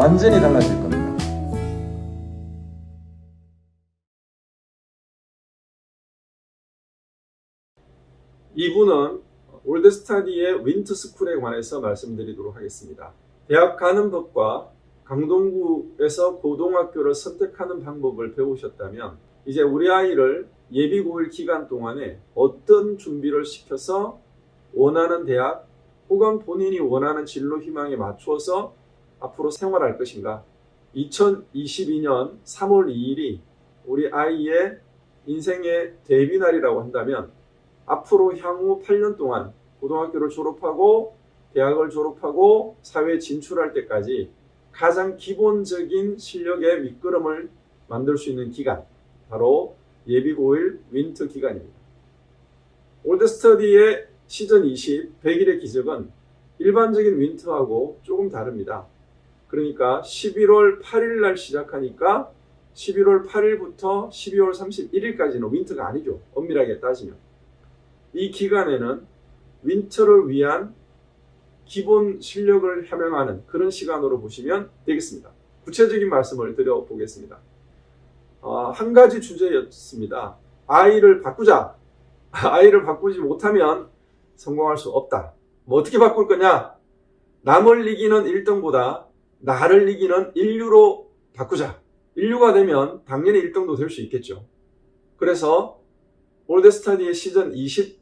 완전히 달라질 겁니다. 이부는 올드스터디의 윈터스쿨에 관해서 말씀드리도록 하겠습니다. 대학 가는 법과 강동구에서 고등학교를 선택하는 방법을 배우셨다면 이제 우리 아이를 예비고일 기간 동안에 어떤 준비를 시켜서 원하는 대학 혹은 본인이 원하는 진로 희망에 맞추어서 앞으로 생활할 것인가. 2022년 3월 2일이 우리 아이의 인생의 데뷔날이라고 한다면 앞으로 향후 8년 동안 고등학교를 졸업하고 대학을 졸업하고 사회에 진출할 때까지 가장 기본적인 실력의 밑거름을 만들 수 있는 기간, 바로 예비고일 윈터 기간입니다. 올드스터디의 시즌 20 100일의 기적은 일반적인 윈터하고 조금 다릅니다. 그러니까 11월 8일 날 시작하니까 11월 8일부터 12월 31일까지는 윈터가 아니죠. 엄밀하게 따지면. 이 기간에는 윈터를 위한 기본 실력을 함양하는 그런 시간으로 보시면 되겠습니다. 구체적인 말씀을 드려보겠습니다. 한 가지 주제였습니다. 아이를 바꾸자. 아이를 바꾸지 못하면 성공할 수 없다. 뭐 어떻게 바꿀 거냐? 남을 이기는 1등보다 나를 이기는 인류로 바꾸자. 인류가 되면 당연히 1등도 될 수 있겠죠. 그래서 올드스터디의 시즌 20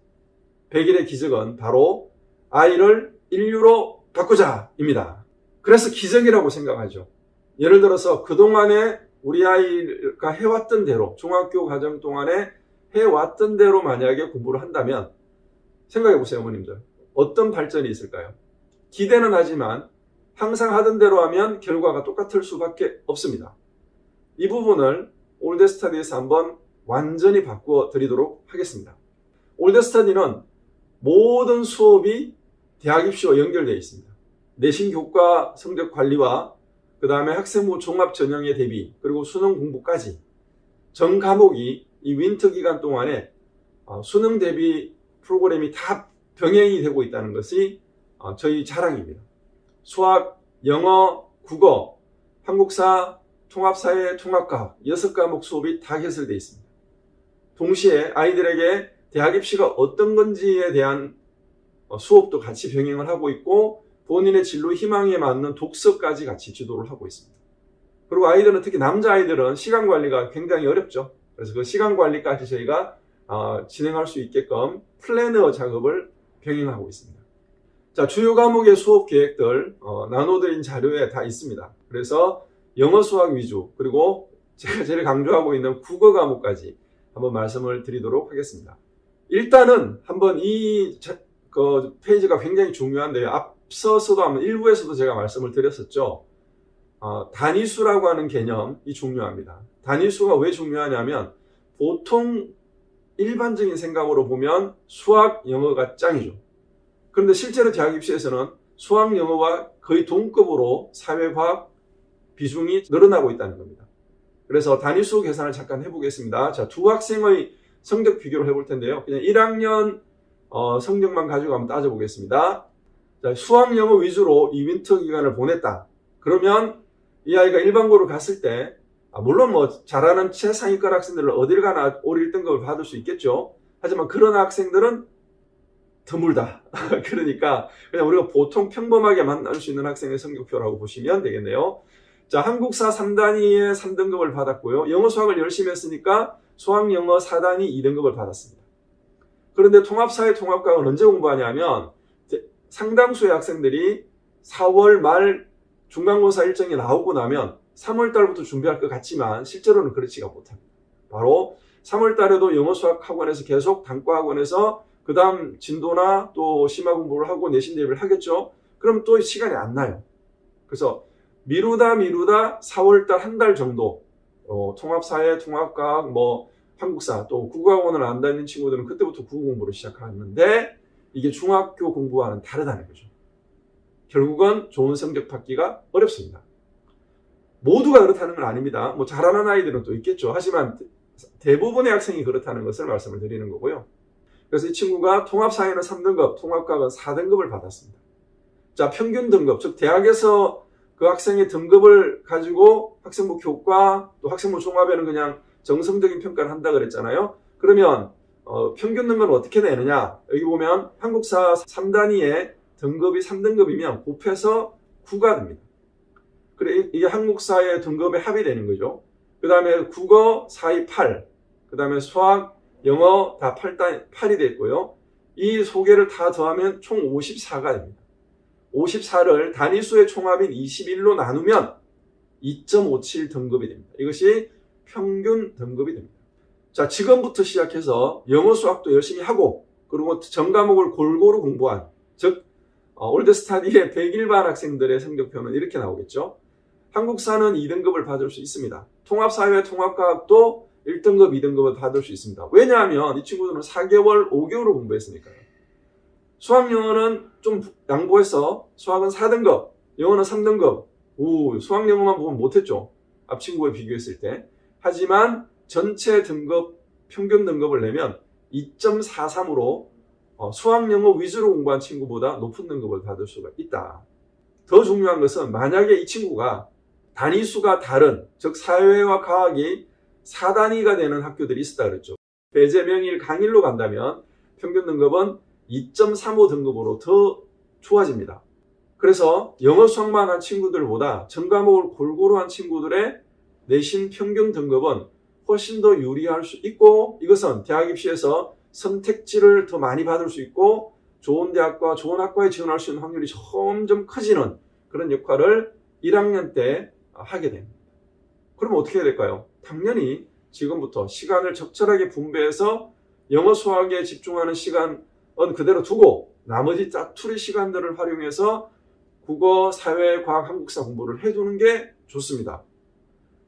100일의 기적은 바로 아이를 인류로 바꾸자입니다. 그래서 기적이라고 생각하죠. 예를 들어서 그동안에 우리 아이가 해왔던 대로, 중학교 과정 동안에 해왔던 대로 만약에 공부를 한다면 생각해 보세요, 어머님들. 어떤 발전이 있을까요? 기대는 하지만 항상 하던 대로 하면 결과가 똑같을 수밖에 없습니다. 이 부분을 올드스터디에서 한번 완전히 바꾸어 드리도록 하겠습니다. 올드스터디는 모든 수업이 대학 입시와 연결되어 있습니다. 내신 교과 성적 관리와 그 다음에 학생부 종합 전형의 대비, 그리고 수능 공부까지 전 과목이 이 윈터 기간 동안에 수능 대비 프로그램이 다 병행이 되고 있다는 것이 저희 자랑입니다. 수학, 영어, 국어, 한국사, 통합사회, 통합과학 6과목 수업이 다 개설되어 있습니다. 동시에 아이들에게 대학 입시가 어떤 건지에 대한 수업도 같이 병행을 하고 있고 본인의 진로 희망에 맞는 독서까지 같이 지도를 하고 있습니다. 그리고 아이들은, 특히 남자아이들은 시간 관리가 굉장히 어렵죠. 그래서 그 시간 관리까지 저희가 진행할 수 있게끔 플래너 작업을 병행하고 있습니다. 자, 주요 과목의 수업 계획들 나눠드린 자료에 다 있습니다. 그래서 영어 수학 위주, 그리고 제가 제일 강조하고 있는 국어 과목까지 한번 말씀을 드리도록 하겠습니다. 일단은 한번 이 페이지가 굉장히 중요한데요. 앞서서도 한번 1부에서도 제가 말씀을 드렸었죠. 단위수라고 하는 개념이 중요합니다. 단위수가 왜 중요하냐면 보통 일반적인 생각으로 보면 수학, 영어가 짱이죠. 그런데 실제로 대학 입시에서는 수학, 영어와 거의 동급으로 사회과학 비중이 늘어나고 있다는 겁니다. 그래서 단위수 계산을 잠깐 해보겠습니다. 자, 두 학생의 성적 비교를 해볼 텐데요. 그냥 1학년 성적만 가지고 한번 따져보겠습니다. 자, 수학, 영어 위주로 이 윈터 기간을 보냈다. 그러면 이 아이가 일반고를 갔을 때 물론 뭐 잘하는 최상위권 학생들은 어딜 가나 올 1등급을 받을 수 있겠죠. 하지만 그런 학생들은 드물다. 그러니까 그냥 우리가 보통 평범하게 만날 수 있는 학생의 성적표라고 보시면 되겠네요. 자, 한국사 3단위에 3등급을 받았고요. 영어 수학을 열심히 했으니까 수학, 영어 4단위 2등급을 받았습니다. 그런데 통합사회, 통합과학은 언제 공부하냐면 상당수의 학생들이 4월 말 중간고사 일정이 나오고 나면 3월 달부터 준비할 것 같지만 실제로는 그렇지가 못합니다. 바로 3월 달에도 영어 수학 학원에서 계속 단과 학원에서 그 다음 진도나 또 심화 공부를 하고 내신 대비를 하겠죠. 그럼 또 시간이 안 나요. 그래서 미루다 4월 달 한 달 정도 통합사회, 통합과학, 한국사 또 국어학원을 안 다니는 친구들은 그때부터 국어 공부를 시작하는데 이게 중학교 공부와는 다르다는 거죠. 결국은 좋은 성적 받기가 어렵습니다. 모두가 그렇다는 건 아닙니다. 잘하는 아이들은 또 있겠죠. 하지만 대부분의 학생이 그렇다는 것을 말씀을 드리는 거고요. 그래서 이 친구가 통합사회는 3등급, 통합과학은 4등급을 받았습니다. 자, 평균 등급, 즉 대학에서 그 학생의 등급을 가지고 학생부 교과 또 학생부 종합에는 그냥 정성적인 평가를 한다 그랬잖아요. 그러면 평균 등급을 어떻게 내느냐? 여기 보면 한국사 3단위의 등급이 3등급이면 곱해서 9가 됩니다. 그래 이게 한국사의 등급에 합이 되는 거죠. 그 다음에 국어 4이 8, 그 다음에 수학, 영어 다 8이 됐고요. 이 소개를 다 더하면 총 54가 됩니다. 54를 단위수의 총합인 21로 나누면 2.57 등급이 됩니다. 이것이 평균 등급이 됩니다. 자, 지금부터 시작해서 영어 수학도 열심히 하고 그리고 전 과목을 골고루 공부한, 즉 올드스타디의 101반 학생들의 성적표는 이렇게 나오겠죠. 한국사는 2등급을 받을 수 있습니다. 통합사회, 통합과학도 1등급, 2등급을 받을 수 있습니다. 왜냐하면 이 친구들은 4개월, 5개월을 공부했으니까요. 수학, 영어는 좀 양보해서 수학은 4등급, 영어는 3등급. 수학, 영어만 보면 못했죠. 앞 친구에 비교했을 때. 하지만 전체 등급, 평균 등급을 내면 2.43으로 수학, 영어 위주로 공부한 친구보다 높은 등급을 받을 수가 있다. 더 중요한 것은 만약에 이 친구가 단위수가 다른, 즉 사회와 과학이 4단위가 되는 학교들이 있었다 그랬죠. 배제 명일 강일로 간다면 평균 등급은 2.35 등급으로 더 좋아집니다. 그래서 영어 수학만 한 친구들보다 전 과목을 골고루 한 친구들의 내신 평균 등급은 훨씬 더 유리할 수 있고, 이것은 대학 입시에서 선택지를 더 많이 받을 수 있고 좋은 대학과 좋은 학과에 지원할 수 있는 확률이 점점 커지는 그런 역할을 1학년 때 하게 됩니다. 그럼 어떻게 해야 될까요? 당연히 지금부터 시간을 적절하게 분배해서 영어 수학에 집중하는 시간은 그대로 두고 나머지 짜투리 시간들을 활용해서 국어, 사회, 과학, 한국사 공부를 해두는 게 좋습니다.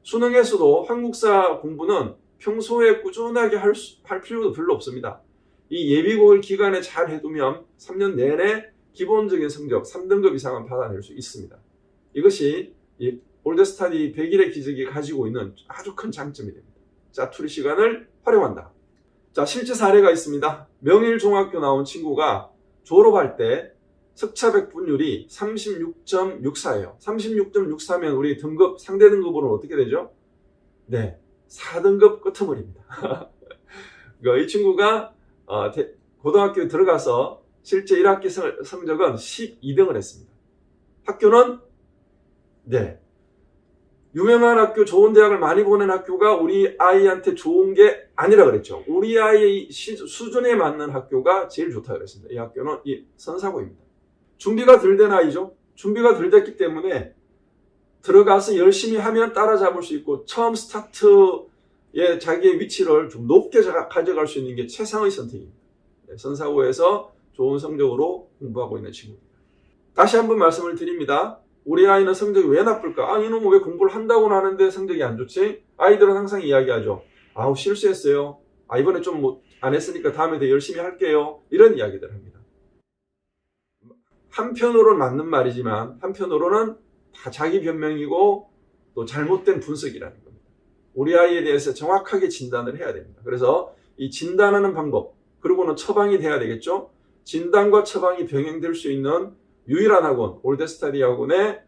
수능에서도 한국사 공부는 평소에 꾸준하게 할 필요도 별로 없습니다. 이 예비고일 기간에 잘 해두면 3년 내내 기본적인 성적 3등급 이상은 받아낼 수 있습니다. 이것이 올드스타디 100일의 기적이 가지고 있는 아주 큰 장점이 됩니다. 짜투리 시간을 활용한다. 자, 실제 사례가 있습니다. 명일중학교 나온 친구가 졸업할 때 석차 백분율이 36.64예요. 36.64면 우리 등급, 상대 등급으로는 어떻게 되죠? 네, 4등급 끄트머리입니다. 이 친구가 고등학교에 들어가서 실제 1학기 성적은 12등을 했습니다. 학교는 유명한 학교, 좋은 대학을 많이 보낸 학교가 우리 아이한테 좋은 게 아니라 그랬죠. 우리 아이의 수준에 맞는 학교가 제일 좋다고 그랬습니다. 이 학교는 이 선사고입니다. 준비가 덜 된 아이죠. 준비가 덜 됐기 때문에 들어가서 열심히 하면 따라잡을 수 있고 처음 스타트에 자기의 위치를 좀 높게 가져갈 수 있는 게 최상의 선택입니다. 선사고에서 좋은 성적으로 공부하고 있는 친구입니다. 다시 한번 말씀을 드립니다. 우리 아이는 성적이 왜 나쁠까? 이놈은 왜 공부를 한다고는 하는데 성적이 안 좋지? 아이들은 항상 이야기하죠. 실수했어요. 이번에 좀 안 했으니까 다음에 더 열심히 할게요. 이런 이야기들 합니다. 한편으로는 맞는 말이지만 한편으로는 다 자기 변명이고 또 잘못된 분석이라는 겁니다. 우리 아이에 대해서 정확하게 진단을 해야 됩니다. 그래서 이 진단하는 방법, 그리고는 처방이 돼야 되겠죠. 진단과 처방이 병행될 수 있는 유일한 학원, 올드스타디 학원의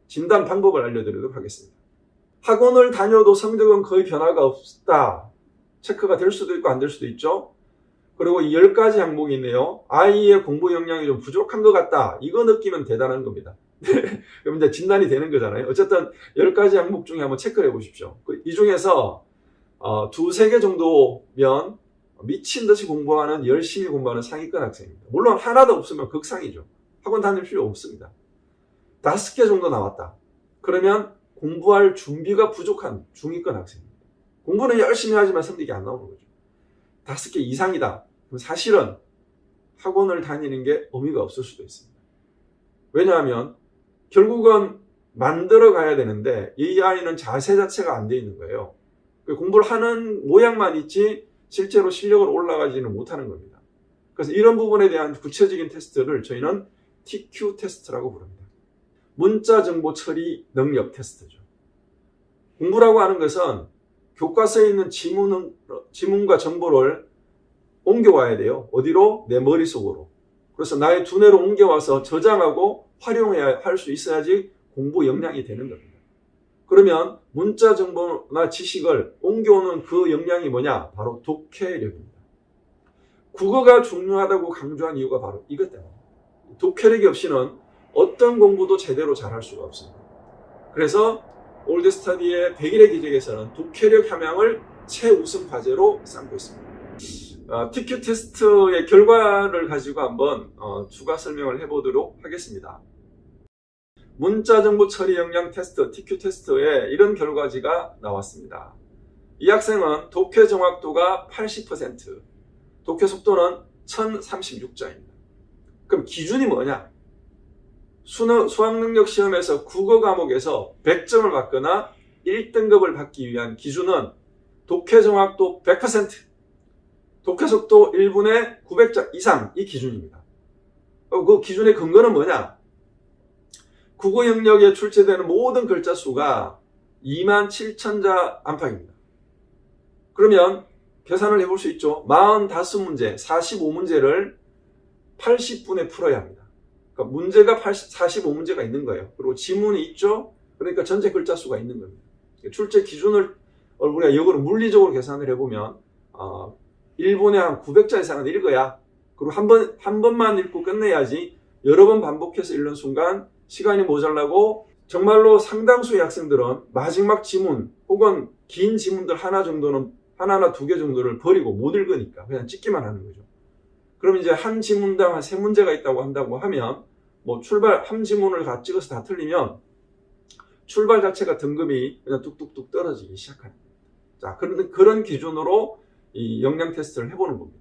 진단 방법을 알려드리도록 하겠습니다. 학원을 다녀도 성적은 거의 변화가 없다. 체크가 될 수도 있고 안 될 수도 있죠. 그리고 이 10가지 항목이 있네요. 아이의 공부 역량이 좀 부족한 것 같다. 이거 느끼면 대단한 겁니다. 그럼 이제 진단이 되는 거잖아요. 어쨌든 10가지 항목 중에 한번 체크를 해보십시오. 이 중에서 2-3개 정도면 미친 듯이 공부하는, 열심히 공부하는 상위권 학생입니다. 물론 하나도 없으면 극상이죠. 학원 다닐 필요 없습니다. 5개 정도 나왔다. 그러면 공부할 준비가 부족한 중위권 학생입니다. 공부는 열심히 하지만 성적이 안 나오는 거죠. 5개 이상이다. 그럼 사실은 학원을 다니는 게 의미가 없을 수도 있습니다. 왜냐하면 결국은 만들어 가야 되는데 이 아이는 자세 자체가 안 돼 있는 거예요. 공부를 하는 모양만 있지 실제로 실력을 올라가지는 못하는 겁니다. 그래서 이런 부분에 대한 구체적인 테스트를 저희는 TQ 테스트라고 부릅니다. 문자 정보 처리 능력 테스트죠. 공부라고 하는 것은 교과서에 있는 지문과 정보를 옮겨와야 돼요. 어디로? 내 머릿속으로. 그래서 나의 두뇌로 옮겨와서 저장하고 활용해야 할 수 있어야지 공부 역량이 되는 겁니다. 그러면 문자 정보나 지식을 옮겨오는 그 역량이 뭐냐? 바로 독해력입니다. 국어가 중요하다고 강조한 이유가 바로 이것 때문입니다. 독해력이 없이는 어떤 공부도 제대로 잘할 수가 없습니다. 그래서 올드스터디의 100일의 기적에서는 독해력 함양을 최우선 과제로 삼고 있습니다. TQ 테스트의 결과를 가지고 한번 추가 설명을 해보도록 하겠습니다. 문자정보 처리 역량 테스트, TQ 테스트에 이런 결과지가 나왔습니다. 이 학생은 독해 정확도가 80%, 독해 속도는 1036자입니다. 그럼 기준이 뭐냐? 수학능력 시험에서 국어 과목에서 100점을 받거나 1등급을 받기 위한 기준은 독해 정확도 100%, 독해 속도 1분에 900자 이상, 이 기준입니다. 그 기준의 근거는 뭐냐? 국어 영역에 출제되는 모든 글자 수가 27,000자 안팎입니다. 그러면 계산을 해볼 수 있죠. 45문제, 45문제를 80분에 풀어야 합니다. 그러니까 문제가 45문제가 있는 거예요. 그리고 지문이 있죠. 그러니까 전체 글자 수가 있는 겁니다. 출제 기준을 우리가 역으로 물리적으로 계산을 해보면 1분에 한 900자 이상은 읽어야, 그리고 한 번만 읽고 끝내야지 여러 번 반복해서 읽는 순간 시간이 모자라고, 정말로 상당수의 학생들은 마지막 지문 혹은 긴 지문들 하나나 두 개 정도를 버리고 못 읽으니까 그냥 찍기만 하는 거죠. 그럼 이제 한 지문당 한 3문제가 있다고 한다고 하면 한 지문을 다 찍어서 다 틀리면 출발 자체가 등급이 그냥 뚝뚝뚝 떨어지기 시작합니다. 자, 그런 기준으로 이 역량 테스트를 해보는 겁니다.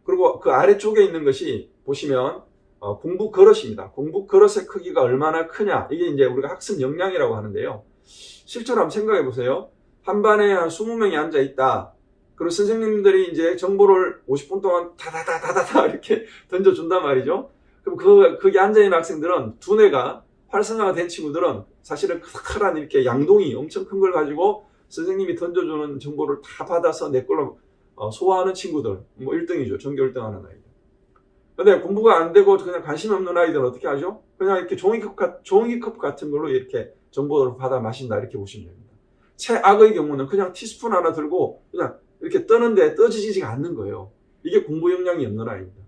그리고 그 아래쪽에 있는 것이 보시면 공부 그릇입니다. 공부 그릇의 크기가 얼마나 크냐, 이게 이제 우리가 학습 역량이라고 하는데요. 실제로 한번 생각해 보세요. 한 반에 한 20명이 앉아 있다. 그리고 선생님들이 이제 정보를 50분 동안 다다다다다 이렇게 던져준단 말이죠. 그럼 거기 앉아있는 학생들은 두뇌가 활성화가 된 친구들은 사실은 커다란 이렇게 양동이 엄청 큰 걸 가지고 선생님이 던져주는 정보를 다 받아서 내 걸로 소화하는 친구들, 1등이죠. 전교 1등 하는 아이들. 근데 공부가 안 되고 그냥 관심 없는 아이들은 어떻게 하죠? 그냥 이렇게 종이컵 같은 걸로 이렇게 정보를 받아 마신다, 이렇게 보시면 됩니다. 최악의 경우는 그냥 티스푼 하나 들고 그냥 이렇게 떠는데 떠지지가 않는 거예요. 이게 공부 역량이 없는 아이입니다.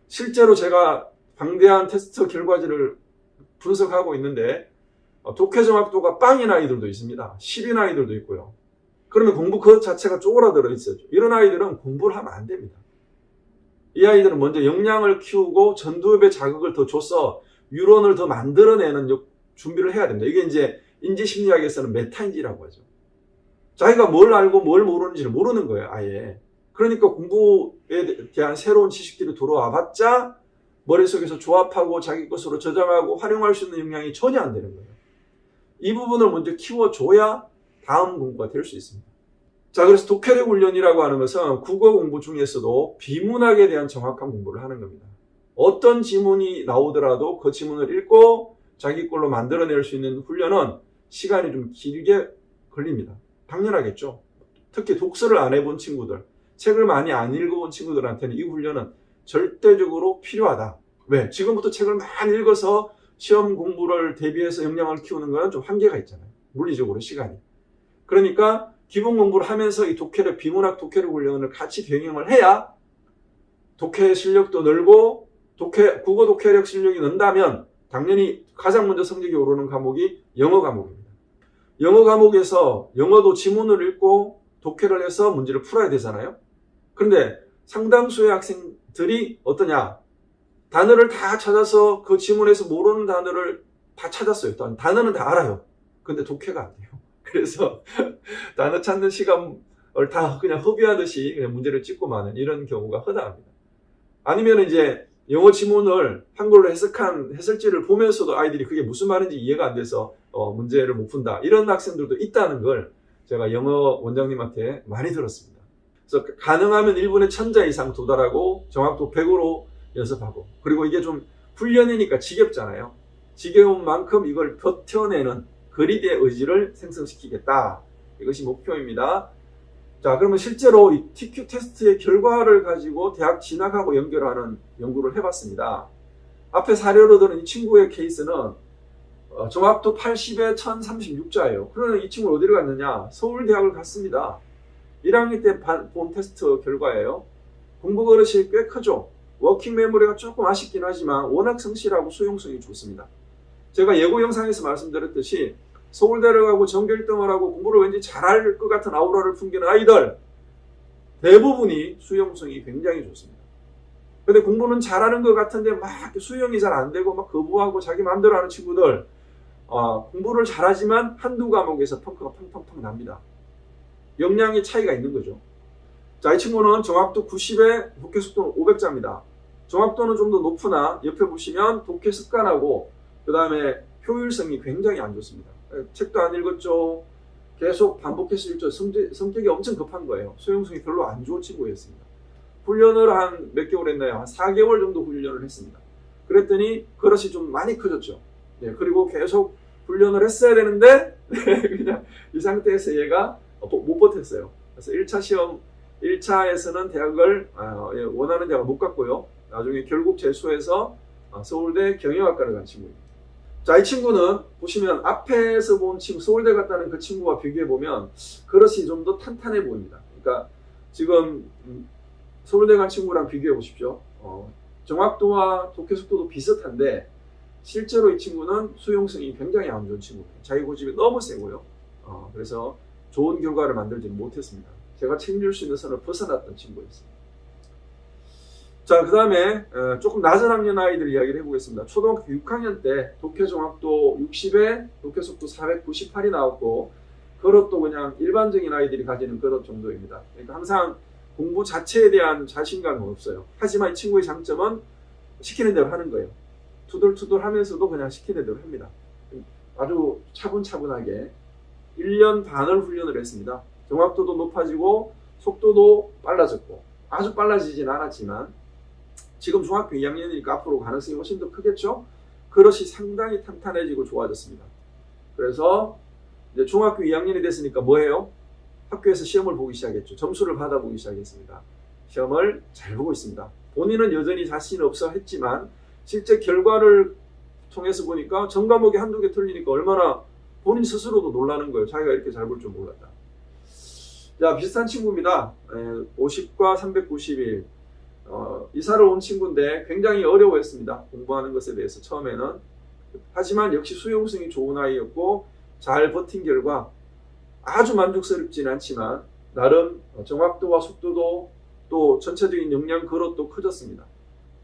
실제로 제가 방대한 테스트 결과지를 분석하고 있는데 독해 정확도가 빵인 아이들도 있습니다. 10인 아이들도 있고요. 그러면 공부 그 자체가 쪼그라들어 있어요. 이런 아이들은 공부를 하면 안 됩니다. 이 아이들은 먼저 역량을 키우고 전두엽에 자극을 더 줘서 유론을 더 만들어내는 준비를 해야 됩니다. 이게 이제 인지심리학에서는 메타인지라고 하죠. 자기가 뭘 알고 뭘 모르는지를 모르는 거예요, 아예. 그러니까 공부에 대한 새로운 지식들이 들어와 봤자 머릿속에서 조합하고 자기 것으로 저장하고 활용할 수 있는 역량이 전혀 안 되는 거예요. 이 부분을 먼저 키워줘야 다음 공부가 될 수 있습니다. 자, 그래서 독해력 훈련이라고 하는 것은 국어 공부 중에서도 비문학에 대한 정확한 공부를 하는 겁니다. 어떤 지문이 나오더라도 그 지문을 읽고 자기 걸로 만들어낼 수 있는 훈련은 시간이 좀 길게 걸립니다. 당연하겠죠. 특히 독서를 안 해본 친구들, 책을 많이 안 읽어본 친구들한테는 이 훈련은 절대적으로 필요하다. 왜? 지금부터 책을 많이 읽어서 시험 공부를 대비해서 역량을 키우는 건 좀 한계가 있잖아요. 물리적으로 시간이. 그러니까 기본 공부를 하면서 이 독해력, 비문학 독해력 훈련을 같이 병행을 해야 독해 실력도 늘고 국어 독해력 실력이 는다면 당연히 가장 먼저 성적이 오르는 과목이 영어 과목입니다. 영어 과목에서 영어도 지문을 읽고 독해를 해서 문제를 풀어야 되잖아요. 그런데 상당수의 학생들이 어떠냐? 단어를 다 찾아서 그 지문에서 모르는 단어를 다 찾았어요. 단어는 다 알아요. 근데 독해가 안 돼요. 그래서 단어 찾는 시간을 다 그냥 허비하듯이 그냥 문제를 찍고 마는 이런 경우가 허다합니다. 아니면 이제 영어 지문을 한글로 해석한 해설지를 보면서도 아이들이 그게 무슨 말인지 이해가 안 돼서 문제를 못 푼다, 이런 학생들도 있다는 걸 제가 영어 원장님한테 많이 들었습니다. 그래서 가능하면 1분에 1000자 이상 도달하고 정확도 100으로 연습하고, 그리고 이게 좀 훈련이니까 지겹잖아요. 지겨운 만큼 이걸 버텨내는 그리드의 의지를 생성시키겠다, 이것이 목표입니다. 자, 그러면 실제로 이 TQ 테스트의 결과를 가지고 대학 진학하고 연결하는 연구를 해봤습니다. 앞에 사례로 들은 이 친구의 케이스는 정확도 80에 1036자예요. 그러면 이 친구는 어디를 갔느냐? 서울대학을 갔습니다. 1학년 때 본 테스트 결과예요. 공부 그릇이 꽤 크죠. 워킹 메모리가 조금 아쉽긴 하지만 워낙 성실하고 수용성이 좋습니다. 제가 예고 영상에서 말씀드렸듯이 서울대를 가고 전교 1등을 하고 공부를 왠지 잘할 것 같은 아우라를 풍기는 아이들 대부분이 수용성이 굉장히 좋습니다. 근데 공부는 잘하는 것 같은데 막 수용이 잘 안 되고 막 거부하고 자기 마음대로 하는 친구들 공부를 잘하지만 한두 과목에서 펑크가 펑펑펑 납니다. 역량의 차이가 있는 거죠. 자, 이 친구는 정확도 90에 독해 속도는 500자입니다. 정확도는 좀 더 높으나 옆에 보시면 독해 습관하고 그 다음에 효율성이 굉장히 안 좋습니다. 책도 안 읽었죠. 계속 반복해서 읽죠. 성격이 엄청 급한 거예요. 수용성이 별로 안 좋은 친구였습니다. 훈련을 한 몇 개월 했나요? 한 4개월 정도 훈련을 했습니다. 그랬더니 그릇이 좀 많이 커졌죠. 네, 그리고 계속 훈련을 했어야 되는데 그냥 이 상태에서 얘가 못 버텼어요. 그래서 1차 시험 1차에서는 대학을 원하는 대학을 못 갔고요. 나중에 결국 재수해서 서울대 경영학과를 간 친구입니다. 자, 이 친구는 보시면 앞에서 본 친구, 서울대 갔다는 그 친구와 비교해보면 그릇이 좀 더 탄탄해 보입니다. 그러니까 지금 서울대 간 친구랑 비교해 보십시오. 정확도와 독해 속도도 비슷한데 실제로 이 친구는 수용성이 굉장히 안 좋은 친구예요. 자기 고집이 너무 세고요. 그래서 좋은 결과를 만들지 못했습니다. 제가 책임질 수 있는 선을 벗어났던 친구였습니다. 자, 그 다음에 조금 낮은 학년 아이들 이야기를 해보겠습니다. 초등학교 6학년 때 독해 정확도 60에 독해 속도 498이 나왔고 그릇도 그냥 일반적인 아이들이 가지는 그릇 정도입니다. 그러니까 항상 공부 자체에 대한 자신감은 없어요. 하지만 이 친구의 장점은 시키는 대로 하는 거예요. 투덜투덜 하면서도 그냥 시키는 대로 합니다. 아주 차분차분하게 1년 반을 훈련을 했습니다. 정확도도 높아지고 속도도 빨라졌고 아주 빨라지진 않았지만 지금 중학교 2학년이니까 앞으로 가능성이 훨씬 더 크겠죠? 그릇이 상당히 탄탄해지고 좋아졌습니다. 그래서 이제 중학교 2학년이 됐으니까 뭐예요? 학교에서 시험을 보기 시작했죠. 점수를 받아보기 시작했습니다. 시험을 잘 보고 있습니다. 본인은 여전히 자신 없어 했지만 실제 결과를 통해서 보니까 전 과목에 한두 개 틀리니까 얼마나 본인 스스로도 놀라는 거예요. 자기가 이렇게 잘 볼 줄 몰랐다. 자, 비슷한 친구입니다. 50과 391. 이사를 온 친구인데 굉장히 어려워했습니다. 공부하는 것에 대해서 처음에는. 하지만 역시 수용성이 좋은 아이였고 잘 버틴 결과 아주 만족스럽지는 않지만 나름 정확도와 속도도 또 전체적인 역량 그릇도 커졌습니다.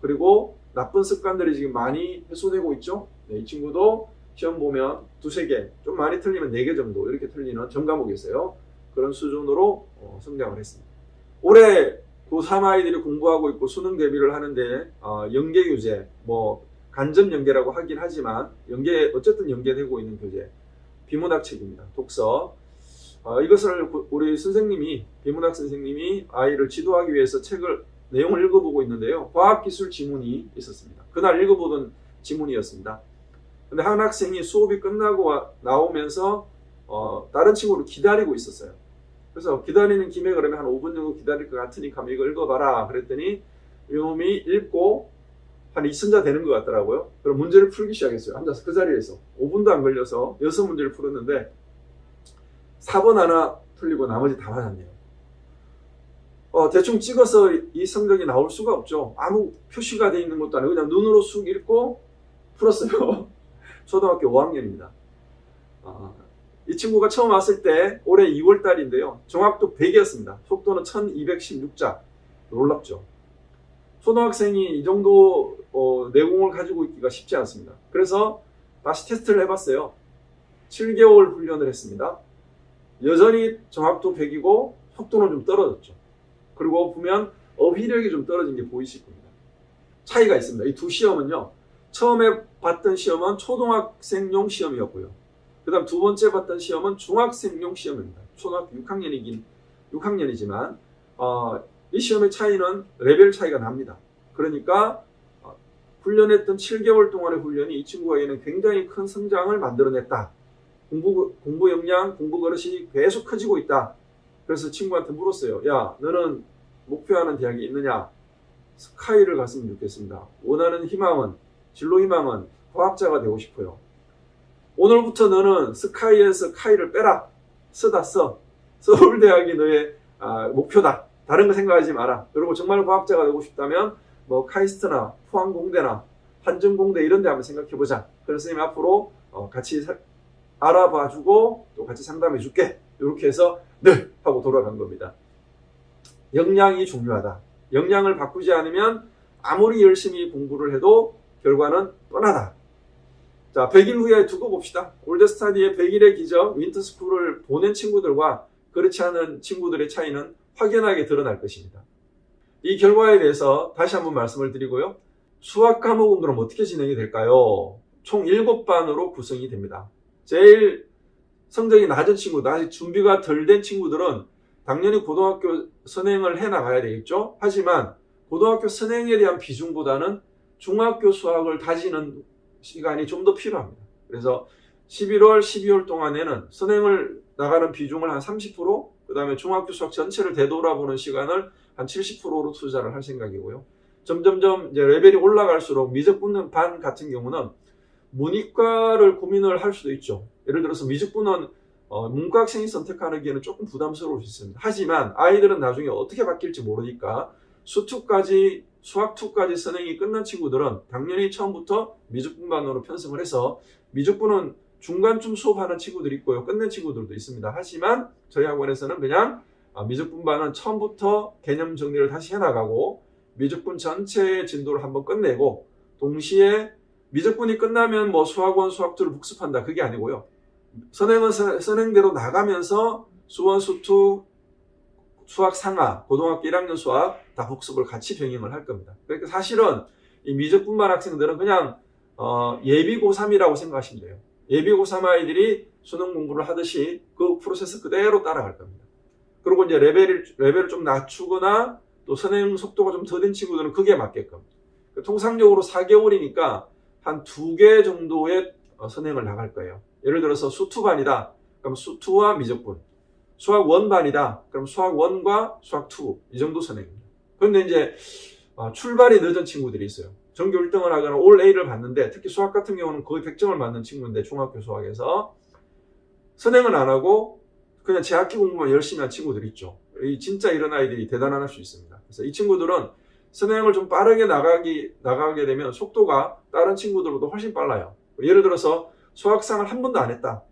그리고 나쁜 습관들이 지금 많이 해소되고 있죠. 네, 이 친구도 시험 보면 두세 개, 좀 많이 틀리면 4개 정도 이렇게 틀리는 전 과목이 있어요. 그런 수준으로 성장을 했습니다. 올해 고3 아이들이 공부하고 있고 수능 대비를 하는데 연계 교재, 뭐 간접 연계라고 하긴 하지만 어쨌든 연계되고 있는 교재, 비문학 책입니다. 독서. 이것을 우리 선생님이, 비문학 선생님이 아이를 지도하기 위해서 내용을 읽어보고 있는데요. 과학기술 지문이 있었습니다. 그날 읽어보던 지문이었습니다. 근데 한 학생이 수업이 끝나고 나오면서 다른 친구를 기다리고 있었어요. 그래서 기다리는 김에 그러면 한 5분 정도 기다릴 것 같으니까 이거 읽어봐라. 그랬더니 이놈이 읽고 한 2천자 되는 것 같더라고요. 그럼 문제를 풀기 시작했어요. 앉아서 그 자리에서 5분도 안 걸려서 6문제를 풀었는데 4번 하나 틀리고 나머지 다 맞았네요. 대충 찍어서 이 성적이 나올 수가 없죠. 아무 표시가 되어 있는 것도 아니고 그냥 눈으로 쑥 읽고 풀었어요. 초등학교 5학년입니다. 이 친구가 처음 왔을 때 올해 2월 달인데요. 정확도 100이었습니다. 속도는 1216자. 놀랍죠. 초등학생이 이 정도 내공을 가지고 있기가 쉽지 않습니다. 그래서 다시 테스트를 해봤어요. 7개월 훈련을 했습니다. 여전히 정확도 100이고 속도는 좀 떨어졌죠. 그리고 보면 어휘력이 좀 떨어진 게 보이실 겁니다. 차이가 있습니다. 이 두 시험은요. 처음에 봤던 시험은 초등학생용 시험이었고요. 그 다음 두 번째 봤던 시험은 중학생용 시험입니다. 초등학교 6학년이지만 이 시험의 차이는 레벨 차이가 납니다. 그러니까 훈련했던 7개월 동안의 훈련이 이 친구에게는 굉장히 큰 성장을 만들어냈다. 공부 역량, 공부 그릇이 계속 커지고 있다. 그래서 친구한테 물었어요. 야, 너는 목표하는 대학이 있느냐? 스카이를 갔으면 좋겠습니다. 원하는 희망은, 진로 희망은 과학자가 되고 싶어요. 오늘부터 너는 스카이에서 카이를 빼라. 쓰다 써. 서울대학이 너의 목표다. 다른 거 생각하지 마라. 그리고 정말 과학자가 되고 싶다면 뭐 카이스트나 포항공대나 한정공대 이런 데 한번 생각해보자. 그래서 선생님 앞으로 같이 알아봐주고 또 같이 상담해줄게. 이렇게 해서 네! 하고 돌아간 겁니다. 역량이 중요하다. 역량을 바꾸지 않으면 아무리 열심히 공부를 해도 결과는 뻔하다. 자, 100일 후에 두고 봅시다. 올드스타디의 100일의 기적, 윈터스쿨을 보낸 친구들과 그렇지 않은 친구들의 차이는 확연하게 드러날 것입니다. 이 결과에 대해서 다시 한번 말씀을 드리고요. 수학 과목은 그럼 어떻게 진행이 될까요? 총 7반으로 구성이 됩니다. 제일 성적이 낮은 친구들, 아직 준비가 덜 된 친구들은 당연히 고등학교 선행을 해나가야 되겠죠. 하지만 고등학교 선행에 대한 비중보다는 중학교 수학을 다지는 시간이 좀 더 필요합니다. 그래서 11월, 12월 동안에는 선행을 나가는 비중을 한 30%, 그 다음에 중학교 수학 전체를 되돌아보는 시간을 한 70%로 투자를 할 생각이고요. 점점점 이제 레벨이 올라갈수록 미적분은 반 같은 경우는 문이과를 고민을 할 수도 있죠. 예를 들어서 미적분은 문과학생이 선택하기에는 조금 부담스러울 수 있습니다. 하지만 아이들은 나중에 어떻게 바뀔지 모르니까 수2까지 수학2까지 선행이 끝난 친구들은 당연히 처음부터 미적분반으로 편성을 해서 미적분은 중간쯤 수업하는 친구들이 있고요. 끝낸 친구들도 있습니다. 하지만 저희 학원에서는 그냥 미적분반은 처음부터 개념 정리를 다시 해나가고 미적분 전체의 진도를 한번 끝내고 동시에 미적분이 끝나면 뭐 수학1, 수학2를 복습한다. 그게 아니고요. 선행은 선행대로 나가면서 수1, 수2, 수학 상하, 고등학교 1학년 수학 다 복습을 같이 병행을 할 겁니다. 그러니까 사실은 이 미적분반 학생들은 그냥 예비 고3이라고 생각하시면 돼요. 예비 고3 아이들이 수능 공부를 하듯이 그 프로세스 그대로 따라갈 겁니다. 그리고 이제 레벨을 좀 낮추거나 또 선행 속도가 좀 더딘 친구들은 그게 맞게끔. 통상적으로 4개월이니까 한 2개 정도의 선행을 나갈 거예요. 예를 들어서 수2반이다. 그럼 수2와 미적분. 수학 1반이다. 그럼 수학 1과 수학 2. 이 정도 선행입니다. 그런데 이제 출발이 늦은 친구들이 있어요. 전교 1등을 하거나 올 A를 받는데 특히 수학 같은 경우는 거의 100점을 맞는 친구인데 중학교 수학에서 선행은 안 하고 그냥 재학기 공부만 열심히 한 친구들이 있죠. 진짜 이런 아이들이 대단할 수 있습니다. 그래서 이 친구들은 선행을 좀 빠르게 나가게 되면 속도가 다른 친구들보다 훨씬 빨라요. 예를 들어서 수학상을 한 번도 안 했다.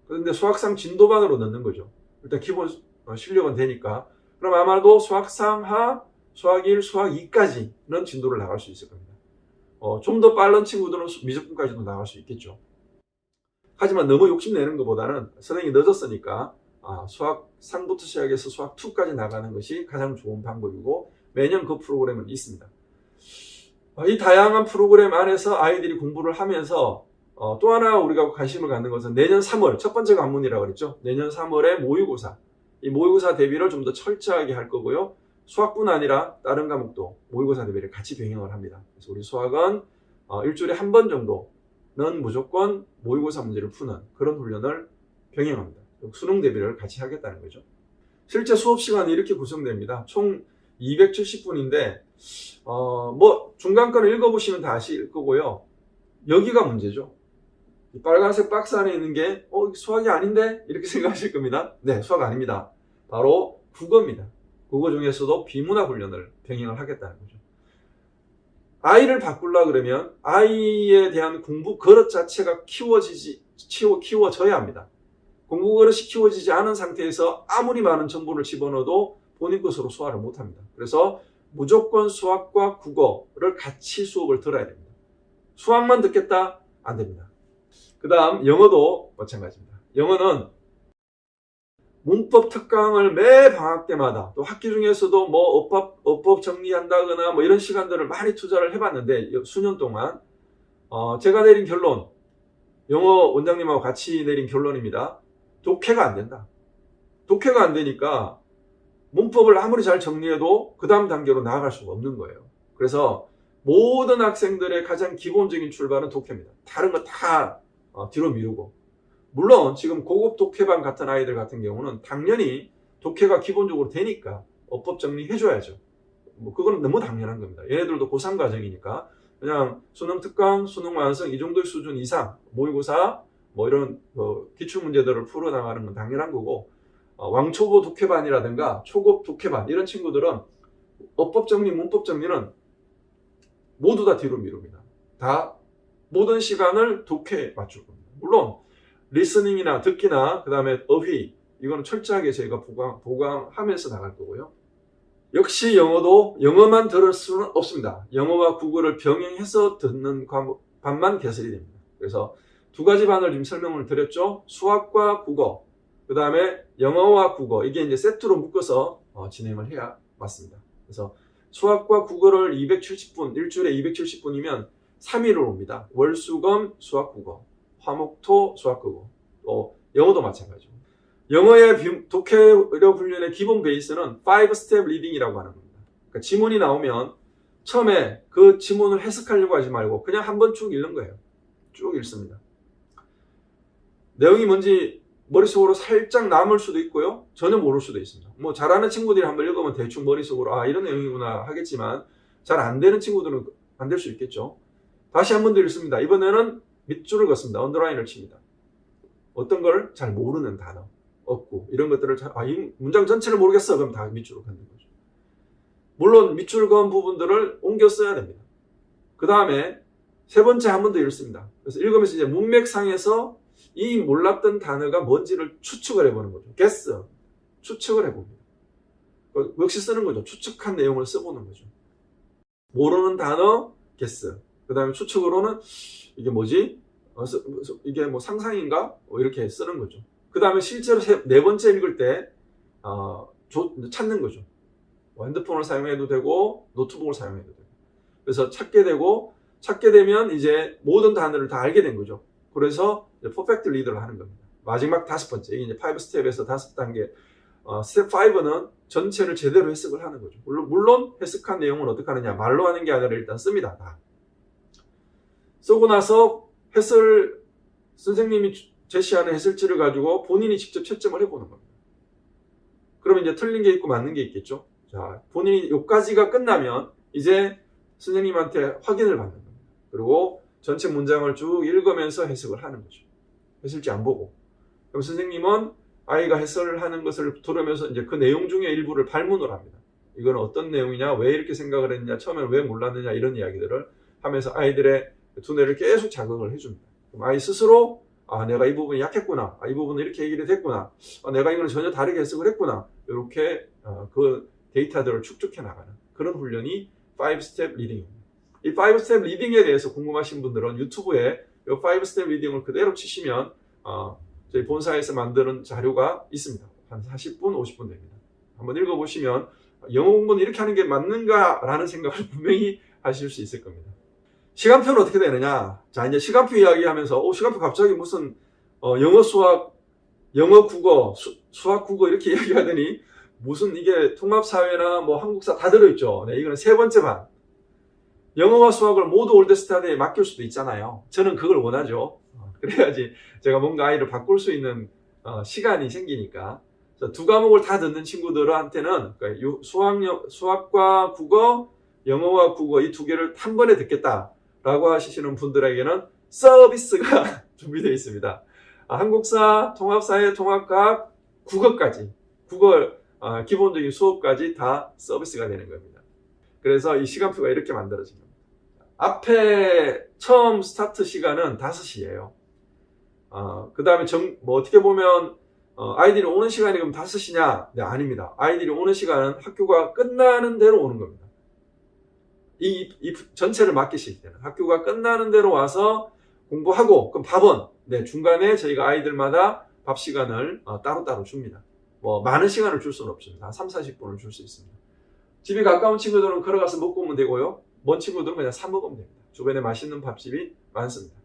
그런데 수학상 진도반으로 넣는 거죠. 일단 기본 실력은 되니까. 그럼 아마도 수학상 하, 수학 1, 수학 2까지는 진도를 나갈 수 있을 겁니다. 좀 더 빠른 친구들은 미적분까지도 나갈 수 있겠죠. 하지만 너무 욕심내는 것보다는 선행이 늦었으니까 수학상부터 시작해서 수학 2까지 나가는 것이 가장 좋은 방법이고 매년 그 프로그램은 있습니다. 이 다양한 프로그램 안에서 아이들이 공부를 하면서 또 하나 우리가 관심을 갖는 것은 내년 3월 첫 번째 관문이라고 그랬죠. 내년 3월에 모의고사. 이 모의고사 대비를 좀 더 철저하게 할 거고요. 수학뿐 아니라 다른 과목도 모의고사 대비를 같이 병행을 합니다. 그래서 우리 수학은 일주일에 한 번 정도는 무조건 모의고사 문제를 푸는 그런 훈련을 병행합니다. 수능 대비를 같이 하겠다는 거죠. 실제 수업 시간이 이렇게 구성됩니다. 총 270분인데 뭐 중간 거는 읽어보시면 다 아실 거고요. 여기가 문제죠. 이 빨간색 박스 안에 있는 게 수학이 아닌데? 이렇게 생각하실 겁니다. 네, 수학 아닙니다. 바로 국어입니다. 국어 중에서도 비문학 훈련을 병행을 하겠다는 거죠. 아이를 바꾸려 그러면 아이에 대한 공부 그릇 자체가 키워져야 합니다. 공부 그릇이 키워지지 않은 상태에서 아무리 많은 정보를 집어넣어도 본인 것으로 소화를 못합니다. 그래서 무조건 수학과 국어를 같이 수업을 들어야 됩니다. 수학만 듣겠다? 안 됩니다. 그 다음 영어도 마찬가지입니다. 영어는 문법 특강을 매 방학 때마다 또 학기 중에서도 뭐 어법 정리한다거나 뭐 이런 시간들을 많이 투자를 해봤는데 수년 동안 제가 내린 결론, 영어 원장님하고 같이 내린 결론입니다. 독해가 안 된다. 독해가 안 되니까 문법을 아무리 잘 정리해도 그 다음 단계로 나아갈 수가 없는 거예요. 그래서 모든 학생들의 가장 기본적인 출발은 독해입니다. 다른 거 다 뒤로 미루고. 물론 지금 고급 독해반 같은 아이들 같은 경우는 당연히 독해가 기본적으로 되니까 어법 정리해줘야죠. 뭐 그거는 너무 당연한 겁니다. 얘네들도 고3 과정이니까 그냥 수능 특강, 수능 완성 이 정도의 수준 이상 모의고사 뭐 이런 기출 문제들을 풀어나가는 건 당연한 거고, 왕초보 독해반이라든가 초급 독해반 이런 친구들은 어법 정리, 문법 정리는 모두 다 뒤로 미룹니다. 다 모든 시간을 독해에 맞출 겁니다. 물론 리스닝이나 듣기나 그 다음에 어휘 이거는 철저하게 저희가 보강하면서 나갈 거고요. 역시 영어도 영어만 들을 수는 없습니다. 영어와 국어를 병행해서 듣는 반만 개설이 됩니다. 그래서 두 가지 반을 지금 설명을 드렸죠. 수학과 국어, 그 다음에 영어와 국어, 이게 이제 세트로 묶어서 진행을 해야 맞습니다. 그래서 수학과 국어를 270분, 일주일에 270분이면 3일을 옵니다. 월, 수, 검, 수학, 국어, 화목, 토, 수학, 국어. 영어도 마찬가지고. 영어의 독해력 훈련의 기본 베이스는 5스텝 리딩이라고 하는 겁니다. 그러니까 지문이 나오면 처음에 그 지문을 해석하려고 하지 말고 그냥 한번 쭉 읽는 거예요. 쭉 읽습니다. 내용이 뭔지 머릿속으로 살짝 남을 수도 있고요. 전혀 모를 수도 있습니다. 뭐 잘하는 친구들이 한번 읽으면 대충 머릿속으로 이런 내용이구나 하겠지만 잘 안 되는 친구들은 안 될 수 있겠죠. 다시 한번 더 읽습니다. 이번에는 밑줄을 긋습니다. 언더라인을 칩니다. 어떤 걸 잘 모르는 단어, 없고 이런 것들을 이 문장 전체를 모르겠어. 그럼 다 밑줄을 긋는 거죠. 물론 밑줄 그은 부분들을 옮겨 써야 됩니다. 그 다음에 세 번째 한 번 더 읽습니다. 그래서 읽으면서 이제 문맥상에서 이 몰랐던 단어가 뭔지를 추측을 해보는 거죠. guess, 추측을 해봅니다. 역시 쓰는 거죠. 추측한 내용을 써보는 거죠. 모르는 단어, guess. 그 다음에 추측으로는 이게 뭐지? 이게 뭐 상상인가? 이렇게 쓰는 거죠. 그 다음에 실제로 네 번째 읽을 때 찾는 거죠. 핸드폰을 사용해도 되고 노트북을 사용해도 되고. 그래서 찾게 되면 이제 모든 단어를 다 알게 된 거죠. 그래서 퍼펙트 리더를 하는 겁니다. 마지막 다섯 번째, 이게 이제 5스텝에서 다섯 단계. 스텝 5는 전체를 제대로 해석을 하는 거죠. 물론 해석한 내용은 어떻게 하느냐? 말로 하는 게 아니라 일단 씁니다. 다. 쓰고 나서 선생님이 제시하는 해설지를 가지고 본인이 직접 채점을 해보는 겁니다. 그러면 이제 틀린 게 있고 맞는 게 있겠죠. 자, 본인이 여기까지가 끝나면 이제 선생님한테 확인을 받는 겁니다. 그리고 전체 문장을 쭉 읽으면서 해석을 하는 거죠. 해설지 안 보고. 그럼 선생님은 아이가 해설을 하는 것을 들으면서 이제 그 내용 중에 일부를 발문을 합니다. 이건 어떤 내용이냐, 왜 이렇게 생각을 했냐, 처음에는 왜 몰랐느냐 이런 이야기들을 하면서 아이들의 두뇌를 계속 자극을 해줍니다. 그럼 아이 스스로 내가 이 부분이 약했구나, 이 부분은 이렇게 얘기를 됐구나, 내가 이걸 전혀 다르게 해석을 했구나, 이렇게 그 데이터들을 축적해 나가는 그런 훈련이 5스텝 리딩입니다. 이 5스텝 리딩에 대해서 궁금하신 분들은 유튜브에 이 5스텝 리딩을 그대로 치시면 저희 본사에서 만드는 자료가 있습니다. 한 40분, 50분 됩니다. 한번 읽어보시면 영어 공부는 이렇게 하는 게 맞는가? 라는 생각을 분명히 하실 수 있을 겁니다. 시간표는 어떻게 되느냐? 자, 이제 시간표 이야기하면서 시간표 갑자기 무슨 영어, 수학, 영어, 국어, 수학, 국어 이렇게 이야기하더니 무슨 이게 통합사회나 뭐 한국사 다 들어있죠. 네, 이거는 세 번째 반. 영어와 수학을 모두 올드스타디에 맡길 수도 있잖아요. 저는 그걸 원하죠. 그래야지 제가 뭔가 아이를 바꿀 수 있는 시간이 생기니까. 두 과목을 다 듣는 친구들한테는 그러니까 수학과 국어, 영어와 국어 이 두 개를 한 번에 듣겠다라고 하시는 분들에게는 서비스가 준비되어 있습니다. 한국사, 통합사회, 통합과학, 국어까지, 국어 기본적인 수업까지 다 서비스가 되는 겁니다. 그래서 이 시간표가 이렇게 만들어진 겁니다. 앞에 처음 스타트 시간은 5시예요. 그 다음에 어떻게 보면 아이들이 오는 시간이 그럼 5시냐? 네, 아닙니다. 아이들이 오는 시간은 학교가 끝나는 대로 오는 겁니다. 이 전체를 맡기실 때는 학교가 끝나는 대로 와서 공부하고, 그럼 밥은 네, 중간에 저희가 아이들마다 밥 시간을 따로따로 줍니다. 뭐 많은 시간을 줄 수는 없습니다. 한 3, 40분을 줄 수 있습니다. 집이 가까운 친구들은 걸어가서 먹고 오면 되고요. 먼 친구들은 그냥 사 먹으면 됩니다. 주변에 맛있는 밥집이 많습니다.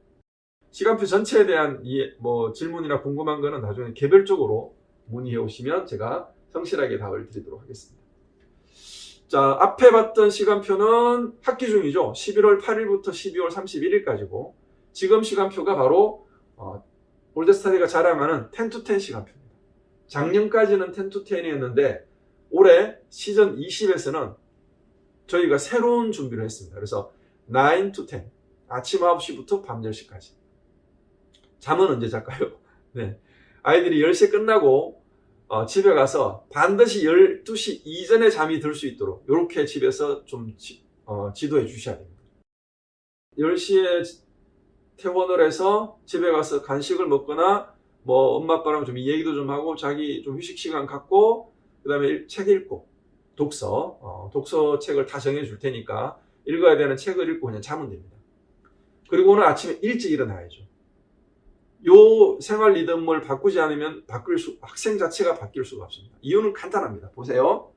시간표 전체에 대한 질문이나 궁금한 거는 나중에 개별적으로 문의해 오시면 제가 성실하게 답을 드리도록 하겠습니다. 자, 앞에 봤던 시간표는 학기 중이죠. 11월 8일부터 12월 31일까지고 지금 시간표가 바로 올드스타디가 자랑하는 10-10 시간표입니다. 작년까지는 10-10이었는데 올해 시즌 20에서는 저희가 새로운 준비를 했습니다. 그래서 9-10, 아침 9시부터 밤 10시까지. 잠은 언제 잘까요? 네. 아이들이 10시에 끝나고 집에 가서 반드시 12시 이전에 잠이 들 수 있도록 이렇게 집에서 좀 지도해 주셔야 됩니다. 10시에 퇴원을 해서 집에 가서 간식을 먹거나 뭐 엄마 아빠랑 좀 얘기도 좀 하고 자기 좀 휴식 시간 갖고 그다음에 책 읽고 독서책을 다 정해 줄 테니까 읽어야 되는 책을 읽고 그냥 자면 됩니다. 그리고 오늘 아침에 일찍 일어나야죠. 요 생활 리듬을 바꾸지 않으면 학생 자체가 바뀔 수가 없습니다. 이유는 간단합니다. 보세요.